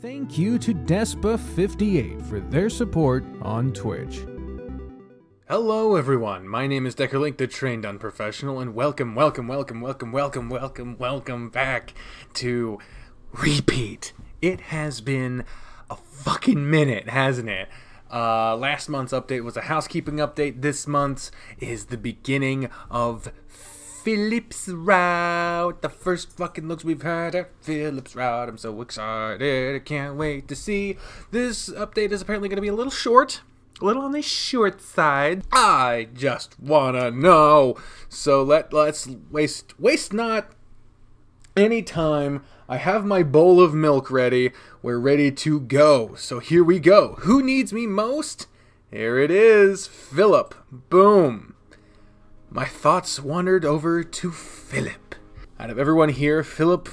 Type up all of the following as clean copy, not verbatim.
Thank you to Despa58 for their support on Twitch. Hello everyone, my name is Deckerlink, the trained unprofessional, and welcome back to Repeat. It has been a fucking minute, hasn't it? Last month's update was a housekeeping update. This month's is the beginning of Phillip's route. The first fucking looks we've had at Phillip's route. I'm so excited, I can't wait to see. This update is apparently going to be a little short. A little on the short side. I just wanna know. So let's waste not any time. I have my bowl of milk ready. We're ready to go. So here we go. Who needs me most? Here it is. Phillip. Boom. My thoughts wandered over to Phillip. Out of everyone here, Phillip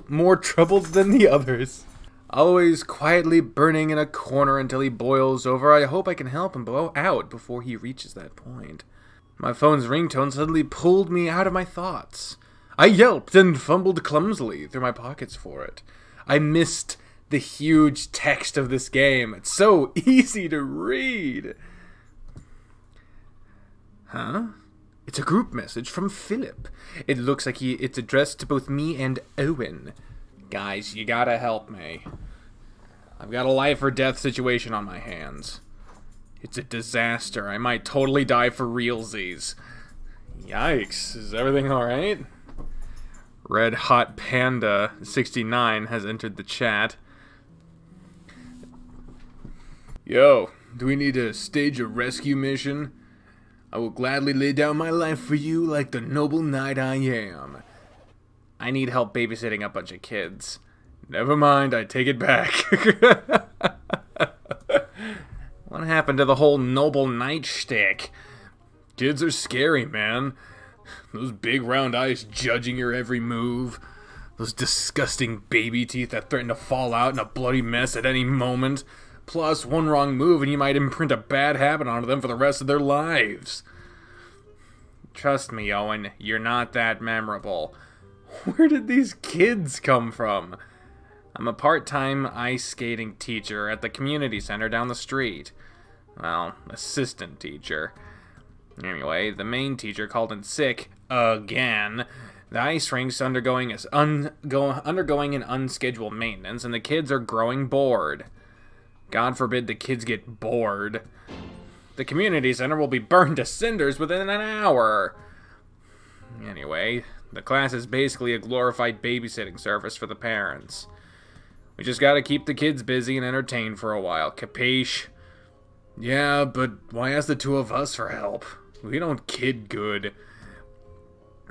more troubled than the others. Always quietly burning in a corner until he boils over. I hope I can help him blow out before he reaches that point. My phone's ringtone suddenly pulled me out of my thoughts. I yelped and fumbled clumsily through my pockets for it. I missed the huge text of this game. It's so easy to read. Huh? It's a group message from Phillip. It looks like it's addressed to both me and Owen. Guys, you gotta help me. I've got a life or death situation on my hands. It's a disaster. I might totally die for realsies. Yikes. Is everything alright? Red Hot Panda 69 has entered the chat. Yo, do we need to stage a rescue mission? I will gladly lay down my life for you like the noble knight I am. I need help babysitting a bunch of kids. Never mind, I take it back. What happened to the whole noble knight shtick? Kids are scary, man. Those big round eyes judging your every move. Those disgusting baby teeth that threaten to fall out in a bloody mess at any moment. Plus, one wrong move and you might imprint a bad habit onto them for the rest of their lives. Trust me, Owen, you're not that memorable. Where did these kids come from? I'm a part-time ice skating teacher at the community center down the street. Well, assistant teacher. Anyway, the main teacher called in sick again. The ice rink's undergoing an unscheduled maintenance, and the kids are growing bored. God forbid the kids get bored. The community center will be burned to cinders within an hour. Anyway, the class is basically a glorified babysitting service for the parents. We just gotta keep the kids busy and entertained for a while, capiche? Yeah, but why ask the two of us for help? We don't kid good.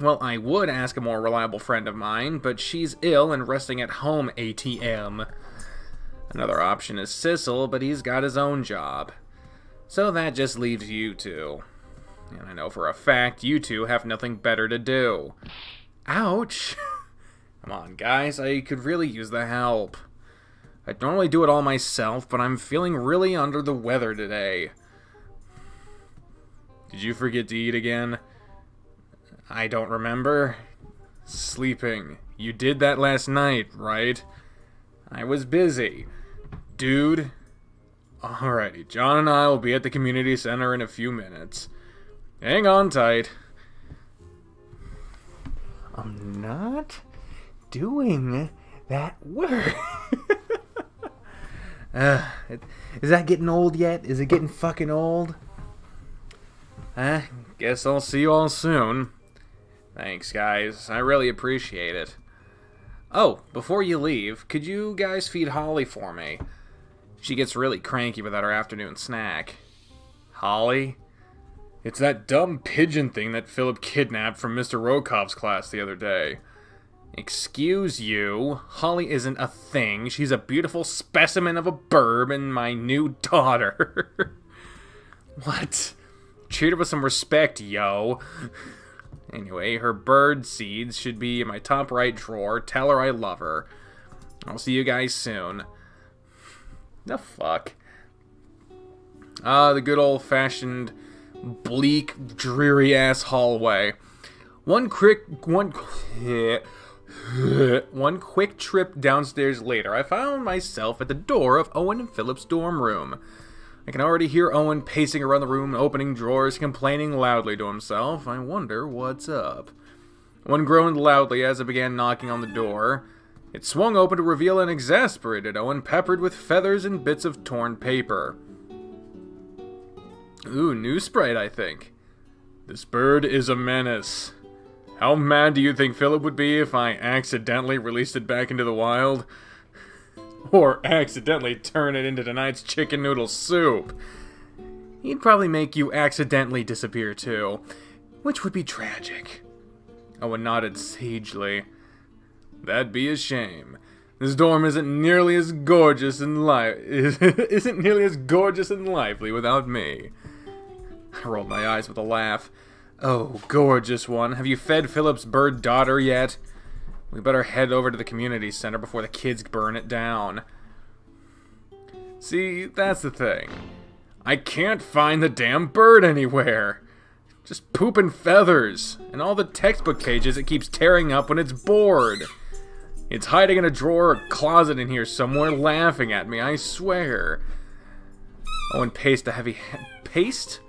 Well, I would ask a more reliable friend of mine, but she's ill and resting at home, ATM. Another option is Sissel, but he's got his own job. So that just leaves you two. And I know for a fact you two have nothing better to do. Ouch! Come on, guys, I could really use the help. I'd normally do it all myself, but I'm feeling really under the weather today. Did you forget to eat again? I don't remember. Sleeping. You did that last night, right? I was busy. Dude. Alrighty, John and I will be at the community center in a few minutes. Hang on tight. I'm not doing that work. Is that getting old yet? Is it getting fucking old? Guess I'll see you all soon. Thanks, guys. I really appreciate it. Oh, before you leave, could you guys feed Holly for me? She gets really cranky without her afternoon snack. Holly? It's that dumb pigeon thing that Phillip kidnapped from Mr. Rokov's class the other day. Excuse you, Holly isn't a thing. She's a beautiful specimen of a burb and my new daughter. What? Treat her with some respect, yo. Anyway, her bird seeds should be in my top right drawer. Tell her I love her. I'll see you guys soon. The fuck? The good old-fashioned, bleak, dreary-ass hallway. One quick One quick trip downstairs later, I found myself at the door of Owen and Philip's dorm room. I can already hear Owen pacing around the room, opening drawers, complaining loudly to himself. I wonder what's up. One groaned loudly as it began knocking on the door. It swung open to reveal an exasperated Owen peppered with feathers and bits of torn paper. Ooh, new sprite, I think. This bird is a menace. How mad do you think Philip would be if I accidentally released it back into the wild? Or accidentally turn it into tonight's chicken noodle soup? He'd probably make you accidentally disappear too, which would be tragic. Owen nodded sagely. That'd be a shame. This dorm isn't nearly as gorgeous and lively without me. I rolled my eyes with a laugh. Oh, gorgeous one, have you fed Philip's bird daughter yet? We better head over to the community center before the kids burn it down. See, that's the thing. I can't find the damn bird anywhere. Just poop and feathers, and all the textbook pages it keeps tearing up when it's bored. It's hiding in a drawer or closet in here somewhere, laughing at me, I swear. Owen paced a heavy paste?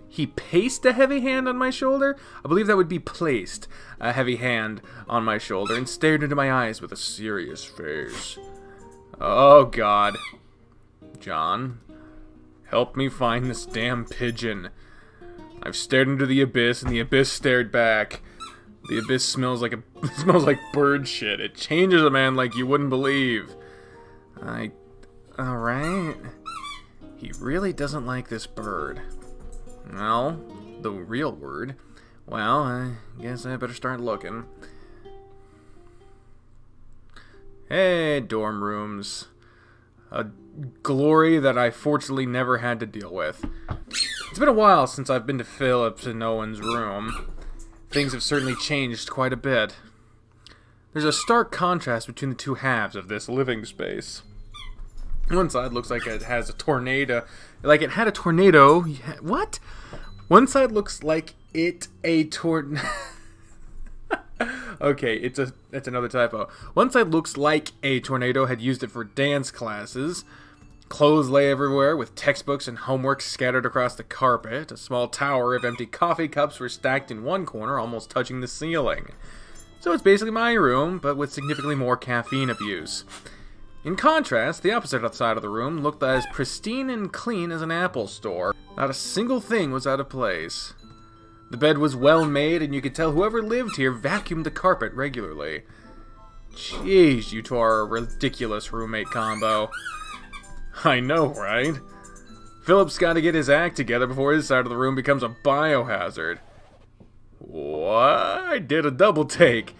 He paced a heavy hand on my shoulder? I believe that would be placed a heavy hand on my shoulder and stared into my eyes with a serious face. Oh, God. John, help me find this damn pigeon. I've stared into the abyss, and the abyss stared back. The abyss smells like bird shit. It changes a man like you wouldn't believe. Alright. He really doesn't like this bird. Well, the real word. Well, I guess I better start looking. Hey, dorm rooms. A glory that I fortunately never had to deal with. It's been a while since I've been to Phillip's and Owen's room. Things have certainly changed quite a bit. There's a stark contrast between the two halves of this living space. One side looks like it has a tornado. Like it had a tornado. What? One side looks like a tornado. Okay, that's another typo. One side looks like a tornado had used it for dance classes. Clothes lay everywhere, with textbooks and homework scattered across the carpet. A small tower of empty coffee cups were stacked in one corner, almost touching the ceiling. So it's basically my room, but with significantly more caffeine abuse. In contrast, the opposite side of the room looked as pristine and clean as an Apple store. Not a single thing was out of place. The bed was well made, and you could tell whoever lived here vacuumed the carpet regularly. Jeez, you two are a ridiculous roommate combo. I know, right? Philip's got to get his act together before his side of the room becomes a biohazard. What? I did a double take.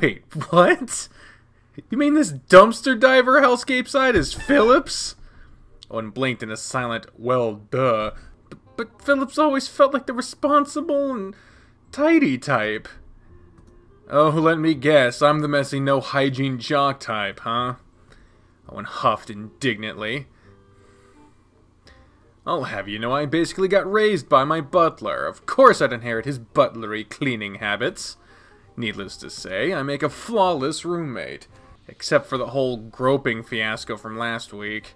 Wait, what? You mean this dumpster diver hellscape side is Philip's? Owen blinked in a silent, well, duh. But Philip's always felt like the responsible and tidy type. Oh, let me guess, I'm the messy, no hygiene jock type, huh? Owen huffed indignantly. I'll have you know I basically got raised by my butler. Of course I'd inherit his butlery cleaning habits. Needless to say, I make a flawless roommate. Except for the whole groping fiasco from last week.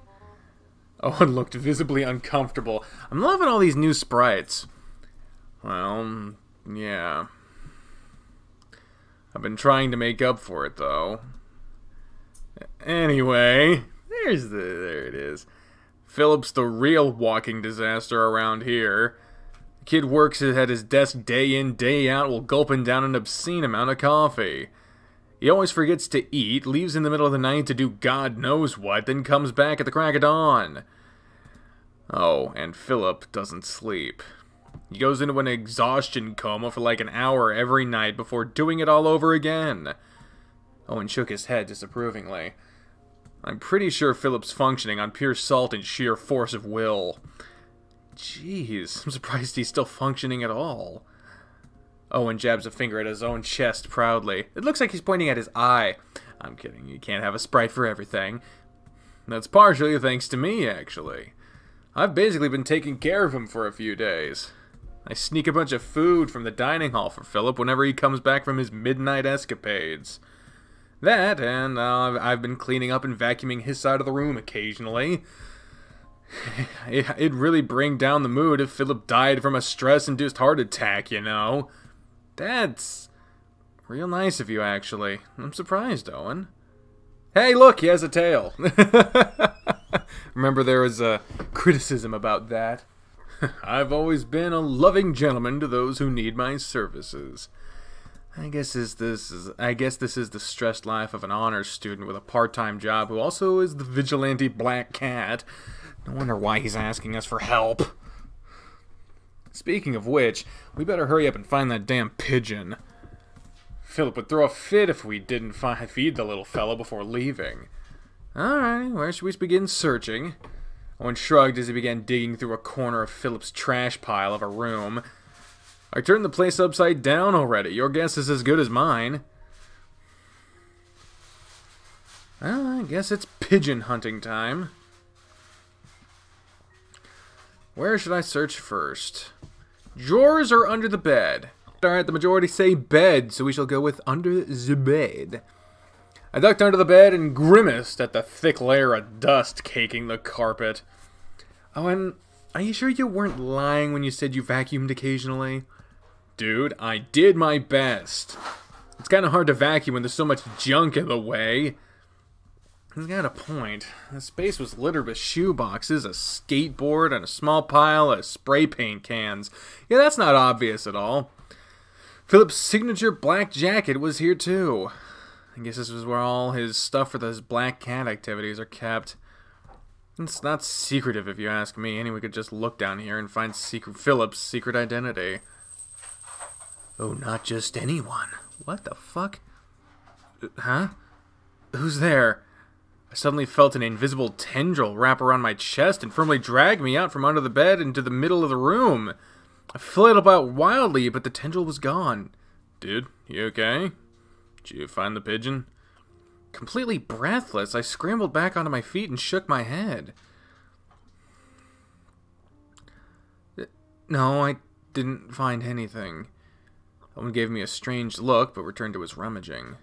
Owen looked visibly uncomfortable. I'm loving all these new sprites. Well, yeah. I've been trying to make up for it, though. Anyway, there it is. Philip's the real walking disaster around here. The kid works at his desk day in, day out, while gulping down an obscene amount of coffee. He always forgets to eat, leaves in the middle of the night to do God knows what, then comes back at the crack of dawn. Oh, and Philip doesn't sleep. He goes into an exhaustion coma for like an hour every night before doing it all over again. Owen shook his head disapprovingly. I'm pretty sure Philip's functioning on pure salt and sheer force of will. Jeez, I'm surprised he's still functioning at all. Owen jabs a finger at his own chest proudly. It looks like he's pointing at his eye. I'm kidding, you can't have a sprite for everything. That's partially thanks to me, actually. I've basically been taking care of him for a few days. I sneak a bunch of food from the dining hall for Phillip whenever he comes back from his midnight escapades. That, and I've been cleaning up and vacuuming his side of the room occasionally. It'd really bring down the mood if Phillip died from a stress-induced heart attack, you know. That's real nice of you, actually. I'm surprised, Owen. Hey, look, he has a tail. Remember there was a criticism about that. I've always been a loving gentleman to those who need my services. I guess this is the stressed life of an honors student with a part-time job who also is the vigilante black cat. No wonder why he's asking us for help. Speaking of which, we better hurry up and find that damn pigeon. Phillip would throw a fit if we didn't feed the little fellow before leaving. Alright, where should we begin searching? Owen shrugged as he began digging through a corner of Phillip's trash pile of a room. I turned the place upside down already. Your guess is as good as mine. Well, I guess it's pigeon hunting time. Where should I search first? Drawers or under the bed? Alright, the majority say bed, so we shall go with under the bed. I ducked under the bed and grimaced at the thick layer of dust caking the carpet. Owen, are you sure you weren't lying when you said you vacuumed occasionally? Dude, I did my best. It's kind of hard to vacuum when there's so much junk in the way. He's got a point. The space was littered with shoe boxes, a skateboard, and a small pile of spray paint cans. Yeah, that's not obvious at all. Phillip's signature black jacket was here too. I guess this was where all his stuff for those black cat activities are kept. It's not secretive if you ask me. Anyone could just look down here and find Phillip's secret identity. Oh, not just anyone. What the fuck? Huh? Who's there? I suddenly felt an invisible tendril wrap around my chest and firmly drag me out from under the bed into the middle of the room. I fled about wildly, but the tendril was gone. Dude, you okay? Did you find the pigeon? Completely breathless, I scrambled back onto my feet and shook my head. No, I didn't find anything. Owen gave me a strange look, but returned to his rummaging.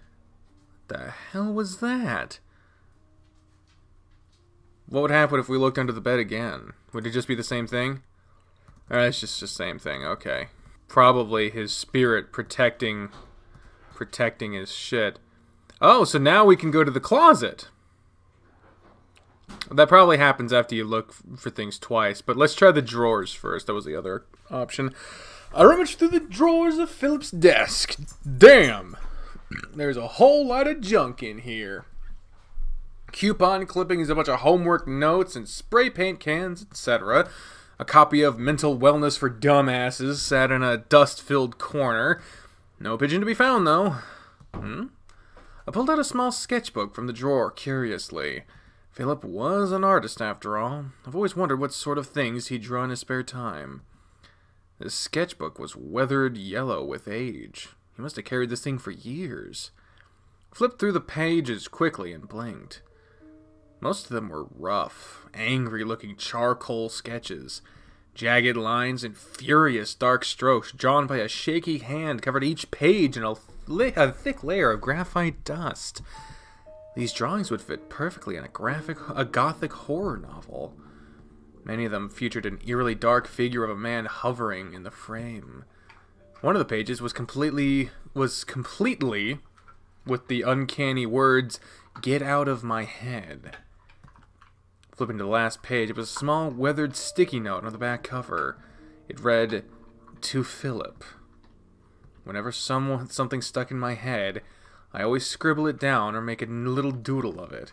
The hell was that? What would happen if we looked under the bed again? Would it just be the same thing? It's just the same thing, okay. Probably his spirit protecting his shit. Oh, so now we can go to the closet. That probably happens after you look for things twice, but let's try the drawers first. That was the other option. I rummaged through the drawers of Phillip's desk. Damn! There's a whole lot of junk in here. Coupon clippings, a bunch of homework notes, and spray paint cans, etc. A copy of Mental Wellness for Dumbasses sat in a dust-filled corner. No pigeon to be found, though. I pulled out a small sketchbook from the drawer, curiously. Phillip was an artist, after all. I've always wondered what sort of things he drew in his spare time. This sketchbook was weathered yellow with age. He must have carried this thing for years. Flipped through the pages quickly and blinked. Most of them were rough, angry-looking charcoal sketches. Jagged lines and furious dark strokes drawn by a shaky hand covered each page in a thick layer of graphite dust. These drawings would fit perfectly in a gothic horror novel. Many of them featured an eerily dark figure of a man hovering in the frame. One of the pages was completely with the uncanny words, "Get out of my head." Flipping to the last page, it was a small, weathered sticky note on the back cover. It read, "To Phillip." Whenever something stuck in my head, I always scribble it down or make a little doodle of it.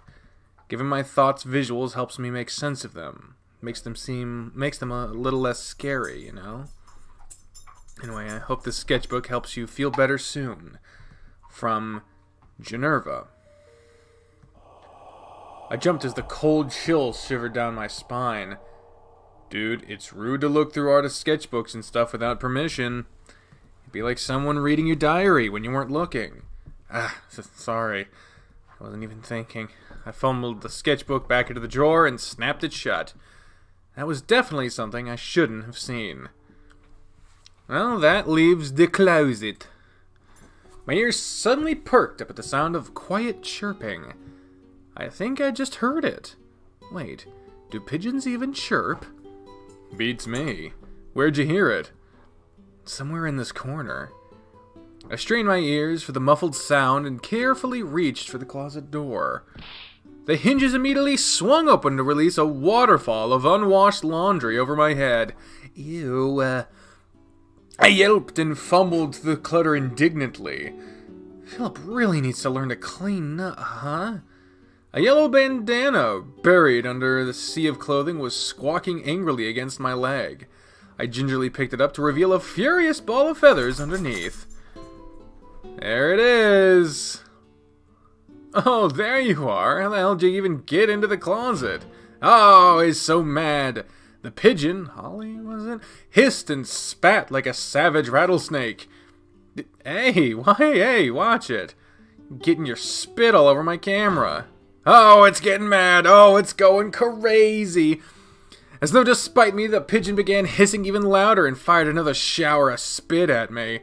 Giving my thoughts visuals helps me make sense of them. Makes them a little less scary, you know? Anyway, I hope this sketchbook helps you feel better soon. From Generva. I jumped as the cold chill shivered down my spine. Dude, it's rude to look through artist sketchbooks and stuff without permission. It'd be like someone reading your diary when you weren't looking. Sorry. I wasn't even thinking. I fumbled the sketchbook back into the drawer and snapped it shut. That was definitely something I shouldn't have seen. Well, that leaves the closet. My ears suddenly perked up at the sound of quiet chirping. I think I just heard it. Wait, do pigeons even chirp? Beats me. Where'd you hear it? Somewhere in this corner. I strained my ears for the muffled sound and carefully reached for the closet door. The hinges immediately swung open to release a waterfall of unwashed laundry over my head. Ew. I yelped and fumbled through the clutter indignantly. Phillip really needs to learn to clean up, huh? A yellow bandana buried under the sea of clothing was squawking angrily against my leg. I gingerly picked it up to reveal a furious ball of feathers underneath. There it is! Oh, there you are! How the hell did you even get into the closet? Oh, he's so mad! The pigeon, Holly, was it? Hissed and spat like a savage rattlesnake. Hey, watch it. Getting your spit all over my camera. Oh, it's getting mad. Oh, it's going crazy. As though to spite me, the pigeon began hissing even louder and fired another shower of spit at me.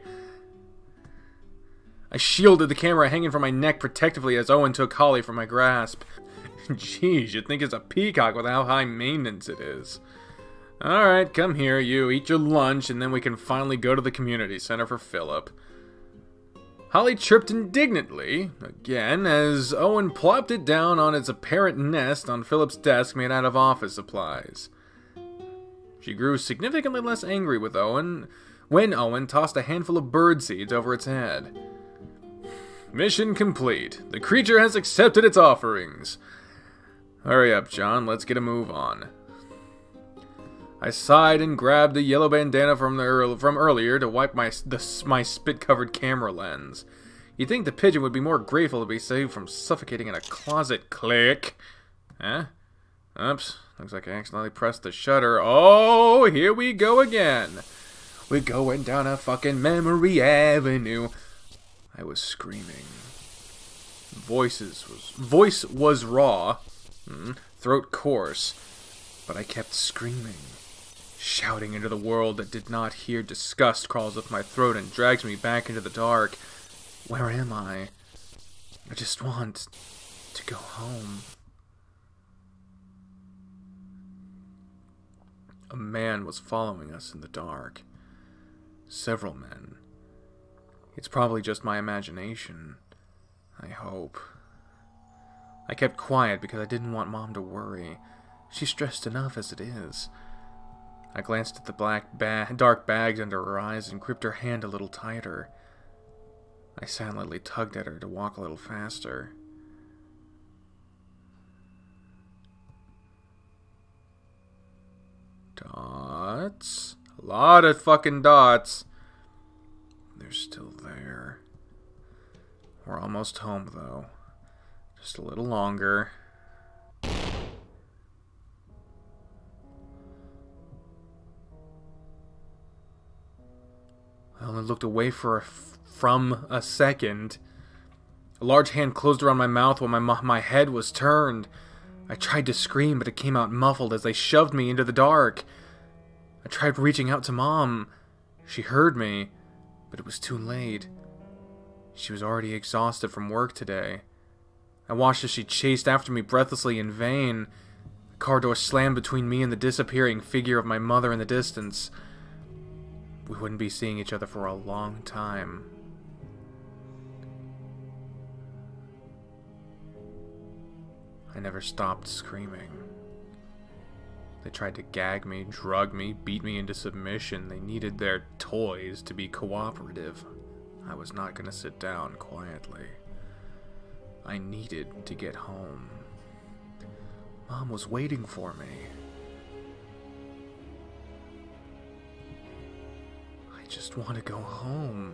I shielded the camera hanging from my neck protectively as Owen took Holly from my grasp. Jeez, you'd think it's a peacock with how high maintenance it is. Alright, come here, you. Eat your lunch, and then we can finally go to the community center for Phillip. Holly chirped indignantly, again, as Owen plopped it down on its apparent nest on Phillip's desk made out of office supplies. She grew significantly less angry with Owen when Owen tossed a handful of bird seeds over its head. Mission complete. The creature has accepted its offerings. Hurry up, John. Let's get a move on. I sighed and grabbed the yellow bandana from earlier to wipe my spit-covered camera lens. You'd think the pigeon would be more grateful to be saved from suffocating in a closet. Click. Huh? Oops. Looks like I accidentally pressed the shutter. Oh, here we go again. We're going down a fucking memory avenue. I was screaming. Voice was raw. Throat coarse. But I kept screaming. Shouting into the world that did not hear disgust crawls up my throat and drags me back into the dark. Where am I? I just want to go home. A man was following us in the dark. Several men. It's probably just my imagination. I hope. I kept quiet because I didn't want Mom to worry. She's stressed enough as it is. I glanced at the dark bags under her eyes and gripped her hand a little tighter. I silently tugged at her to walk a little faster. Dots? A lot of fucking dots. They're still there. We're almost home, though. Just a little longer. I only looked away from a second. A large hand closed around my mouth while my head was turned. I tried to scream, but it came out muffled as they shoved me into the dark. I tried reaching out to Mom. She heard me, but it was too late. She was already exhausted from work today. I watched as she chased after me breathlessly in vain. The car door slammed between me and the disappearing figure of my mother in the distance. We wouldn't be seeing each other for a long time. I never stopped screaming. They tried to gag me, drug me, beat me into submission. They needed their toys to be cooperative. I was not going to sit down quietly. I needed to get home. Mom was waiting for me. I just want to go home.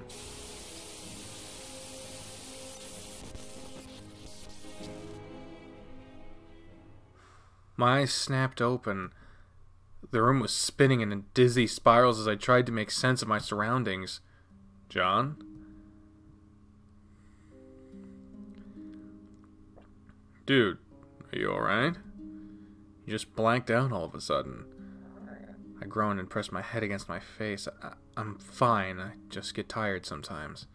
My eyes snapped open. The room was spinning in dizzy spirals as I tried to make sense of my surroundings. John? Dude, are you alright? You just blanked out all of a sudden. I groaned and pressed my head against my face. I'm fine. I just get tired sometimes.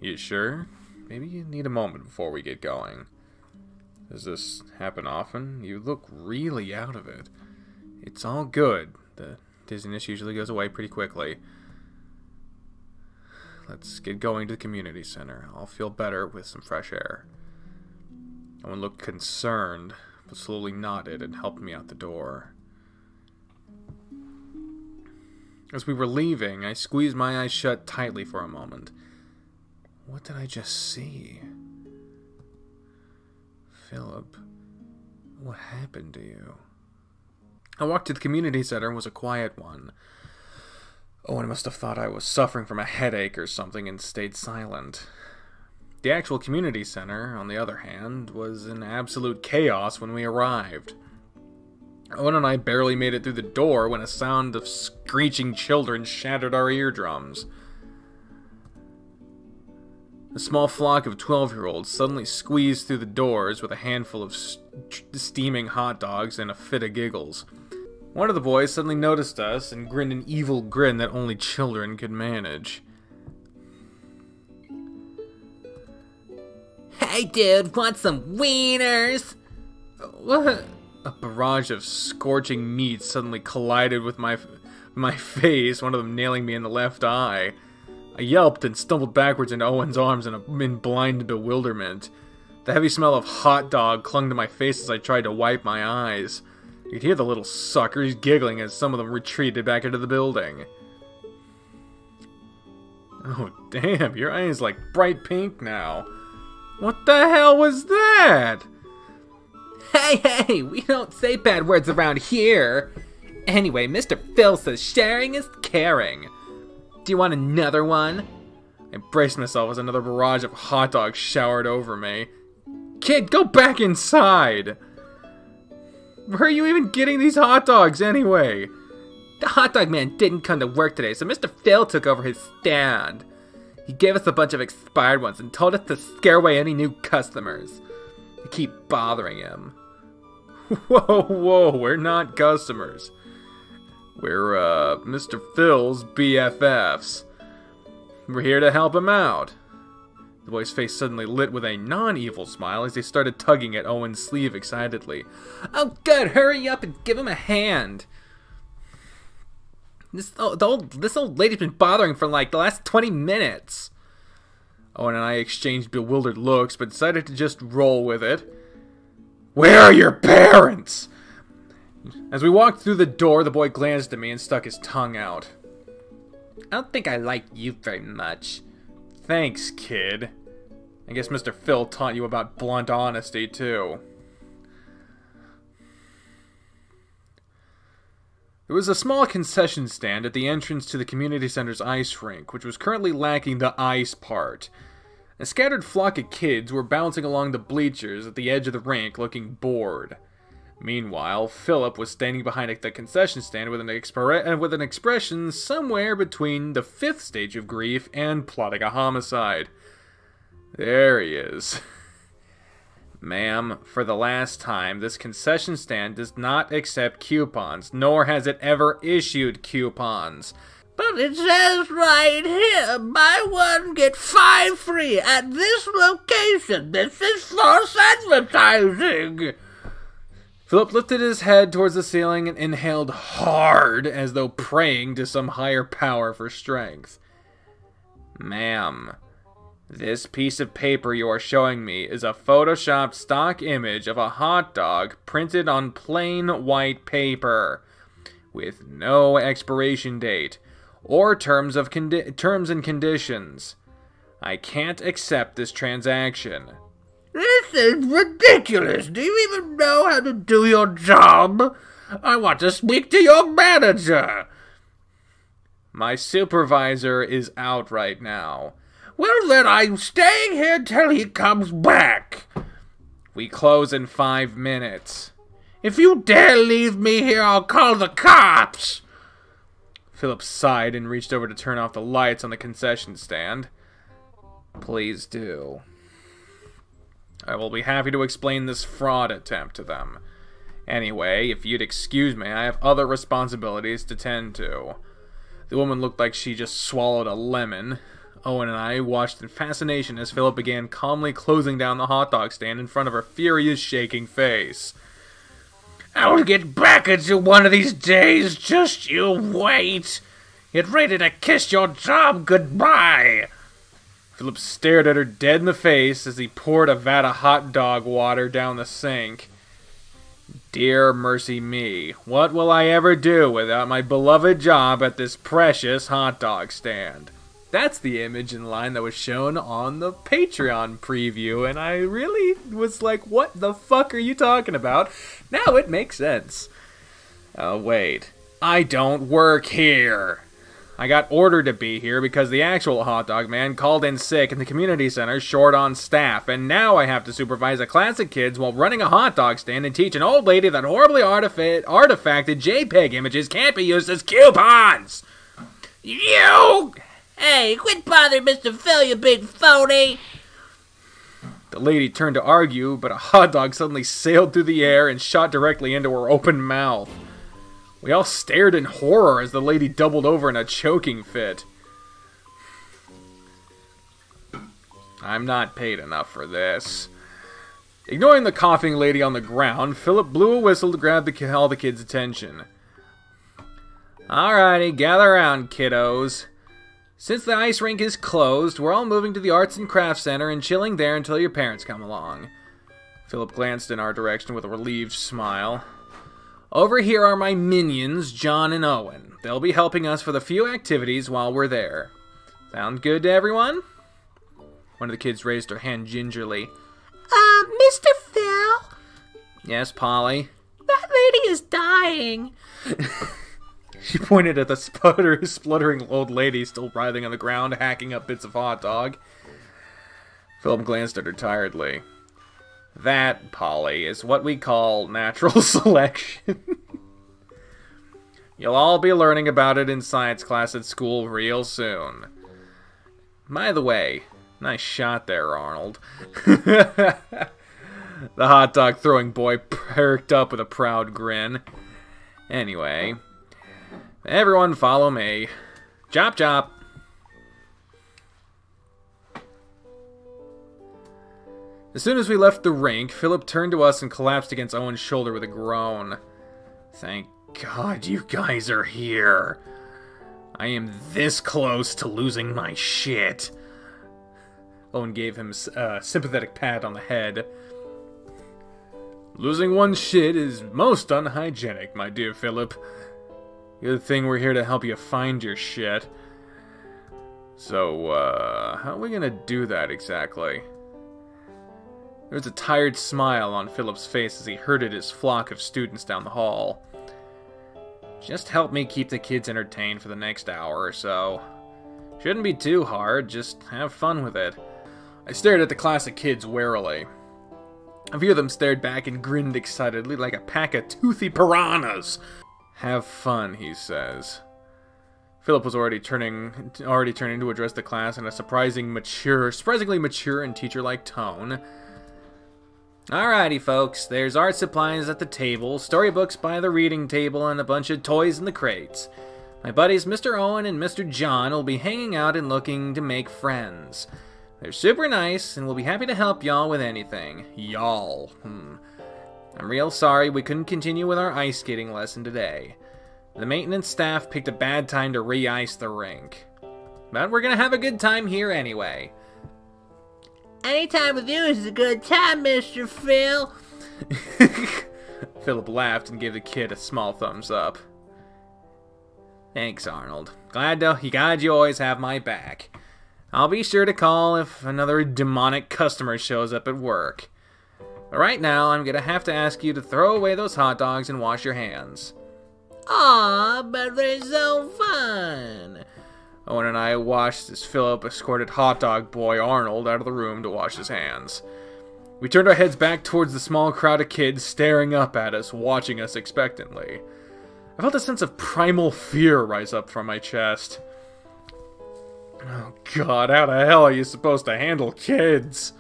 You sure? Maybe you need a moment before we get going. Does this happen often? You look really out of it. It's all good. The dizziness usually goes away pretty quickly. Let's get going to the community center. I'll feel better with some fresh air. Owen looked concerned, but slowly nodded and helped me out the door. As we were leaving, I squeezed my eyes shut tightly for a moment. What did I just see? Phillip, what happened to you? I walked to the community center and was a quiet one. Owen must have thought I was suffering from a headache or something and stayed silent. The actual community center, on the other hand, was in absolute chaos when we arrived. Owen and I barely made it through the door when a sound of screeching children shattered our eardrums. A small flock of 12-year-olds suddenly squeezed through the doors with a handful of steaming hot dogs and a fit of giggles. One of the boys suddenly noticed us and grinned an evil grin that only children could manage. Hey dude, want some wieners? What? A barrage of scorching meat suddenly collided with my face, one of them nailing me in the left eye. I yelped and stumbled backwards into Owen's arms in blind bewilderment. The heavy smell of hot dog clung to my face as I tried to wipe my eyes. You could hear the little suckers giggling as some of them retreated back into the building. Oh damn, your eye is like bright pink now. What the hell was that? Hey, we don't say bad words around here. Anyway, Mr. Phil says sharing is caring. Do you want another one? I braced myself as another barrage of hot dogs showered over me. Kid, go back inside! Where are you even getting these hot dogs anyway? The hot dog man didn't come to work today, so Mr. Phil took over his stand. He gave us a bunch of expired ones and told us to scare away any new customers. We keep bothering him. Whoa, we're not customers. We're, Mr. Phil's BFFs. We're here to help him out. The boy's face suddenly lit with a non-evil smile as he started tugging at Owen's sleeve excitedly. Oh good, hurry up and give him a hand. This old lady's been bothering for like the last 20 minutes. Owen and I exchanged bewildered looks, but decided to just roll with it. Where are your parents? As we walked through the door, the boy glanced at me and stuck his tongue out. I don't think I like you very much. Thanks, kid. I guess Mr. Phil taught you about blunt honesty, too. There was a small concession stand at the entrance to the community center's ice rink, which was currently lacking the ice part. A scattered flock of kids were bouncing along the bleachers at the edge of the rink, looking bored. Meanwhile, Phillip was standing behind the concession stand with an expression somewhere between the 5th stage of grief and plotting a homicide. There he is. Ma'am, for the last time, this concession stand does not accept coupons, nor has it ever issued coupons. But it says right here, buy one, get 5 free at this location. This is false advertising. Phillip lifted his head towards the ceiling and inhaled hard, as though praying to some higher power for strength. Ma'am, this piece of paper you are showing me is a photoshopped stock image of a hot dog printed on plain white paper, with no expiration date or terms and conditions. I can't accept this transaction. This is ridiculous. Do you even know how to do your job? I want to speak to your manager. My supervisor is out right now. Well, then I'm staying here till he comes back. We close in 5 minutes. If you dare leave me here, I'll call the cops. Phillip sighed and reached over to turn off the lights on the concession stand. Please do. I will be happy to explain this fraud attempt to them. Anyway, if you'd excuse me, I have other responsibilities to tend to. The woman looked like she just swallowed a lemon. Owen and I watched in fascination as Phillip began calmly closing down the hot dog stand in front of her furious, shaking face. I will get back at you one of these days, just you wait. Get ready to kiss your job goodbye. Phillip stared at her dead in the face as he poured a vat of hot dog water down the sink. Dear mercy me, what will I ever do without my beloved job at this precious hot dog stand? That's the image in line that was shown on the Patreon preview, and I really was like, what the fuck are you talking about? Now it makes sense. Oh, wait. I don't work here. I got ordered to be here because the actual hot dog man called in sick and the community center short on staff, and now I have to supervise a class of kids while running a hot dog stand and teach an old lady that horribly artifacted JPEG images can't be used as coupons! You! Hey, quit bothering Mr. Phil, you big phony! The lady turned to argue, but a hot dog suddenly sailed through the air and shot directly into her open mouth. We all stared in horror as the lady doubled over in a choking fit. I'm not paid enough for this. Ignoring the coughing lady on the ground, Phillip blew a whistle to grab all the kids' attention. Alrighty, gather around, kiddos. Since the ice rink is closed, we're all moving to the Arts and Crafts Center and chilling there until your parents come along. Phillip glanced in our direction with a relieved smile. Over here are my minions, John and Owen. They'll be helping us with a few activities while we're there. Sound good to everyone? One of the kids raised her hand gingerly. Mr. Phil? Yes, Polly? That lady is dying. She pointed at the spluttering old lady still writhing on the ground, hacking up bits of hot dog. Phillip glanced at her tiredly. That, Polly, is what we call natural selection. You'll all be learning about it in science class at school real soon. By the way, nice shot there, Arnold. The hot dog throwing boy perked up with a proud grin. Anyway, everyone follow me. Chop chop. As soon as we left the rink, Phillip turned to us and collapsed against Owen's shoulder with a groan. Thank God you guys are here. I am this close to losing my shit. Owen gave him a sympathetic pat on the head. Losing one's shit is most unhygienic, my dear Phillip. Good thing we're here to help you find your shit. So, how are we gonna do that exactly? There was a tired smile on Phillip's face as he herded his flock of students down the hall. Just help me keep the kids entertained for the next hour or so. Shouldn't be too hard, just have fun with it. I stared at the class of kids warily. A few of them stared back and grinned excitedly like a pack of toothy piranhas. Have fun, he says. Phillip was already turning to address the class in a surprisingly mature and teacher-like tone. Alrighty, folks, there's art supplies at the table, storybooks by the reading table, and a bunch of toys in the crates. My buddies Mr. Owen and Mr. John will be hanging out and looking to make friends. They're super nice, and will be happy to help y'all with anything. Y'all. I'm real sorry we couldn't continue with our ice skating lesson today. The maintenance staff picked a bad time to re-ice the rink. But we're gonna have a good time here anyway. Any time with you is a good time, Mr. Phil. Phillip laughed and gave the kid a small thumbs up. Thanks, Arnold. Glad you always have my back. I'll be sure to call if another demonic customer shows up at work. But right now, I'm gonna have to ask you to throw away those hot dogs and wash your hands. Aw, but they're so fun. Owen and I watched as Phillip escorted hot dog boy Arnold out of the room to wash his hands. We turned our heads back towards the small crowd of kids staring up at us, watching us expectantly. I felt a sense of primal fear rise up from my chest. Oh God, how the hell are you supposed to handle kids?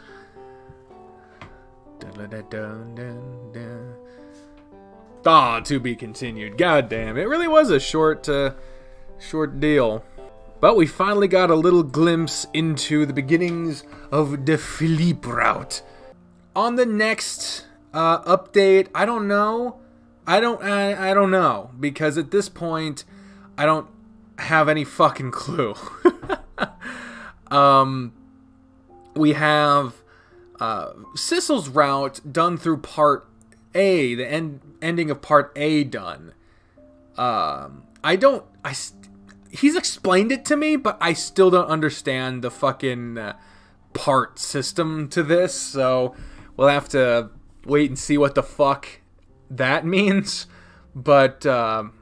Ah, to be continued. God damn, it really was a short Short deal. But we finally got a little glimpse into the beginnings of the Phillip route. On the next update, I don't know. I don't know, because at this point I don't have any fucking clue. We have Sissel's route done through part A, the ending of part A done. He's explained it to me, but I still don't understand the fucking part system to this, so we'll have to wait and see what the fuck that means. But I'm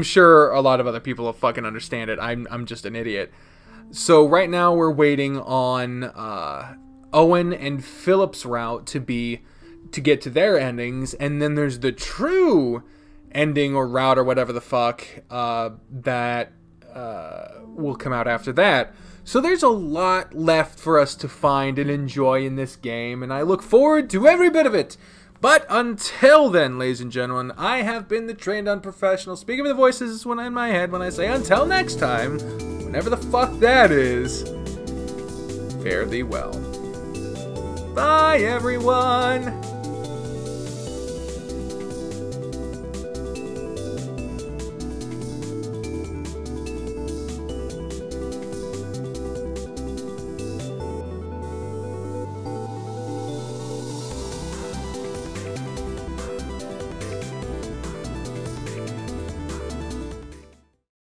sure a lot of other people will fucking understand it. I'm just an idiot. So right now we're waiting on Owen and Phillip's route to get to their endings, and then there's the true ending or route or whatever the fuck that will come out after that. So there's a lot left for us to find and enjoy in this game, and I look forward to every bit of it. But until then, ladies and gentlemen, I have been the trained unprofessional. Speaking of the voices when in my head when I say until next time, whenever the fuck that is, fare thee well. Bye, everyone!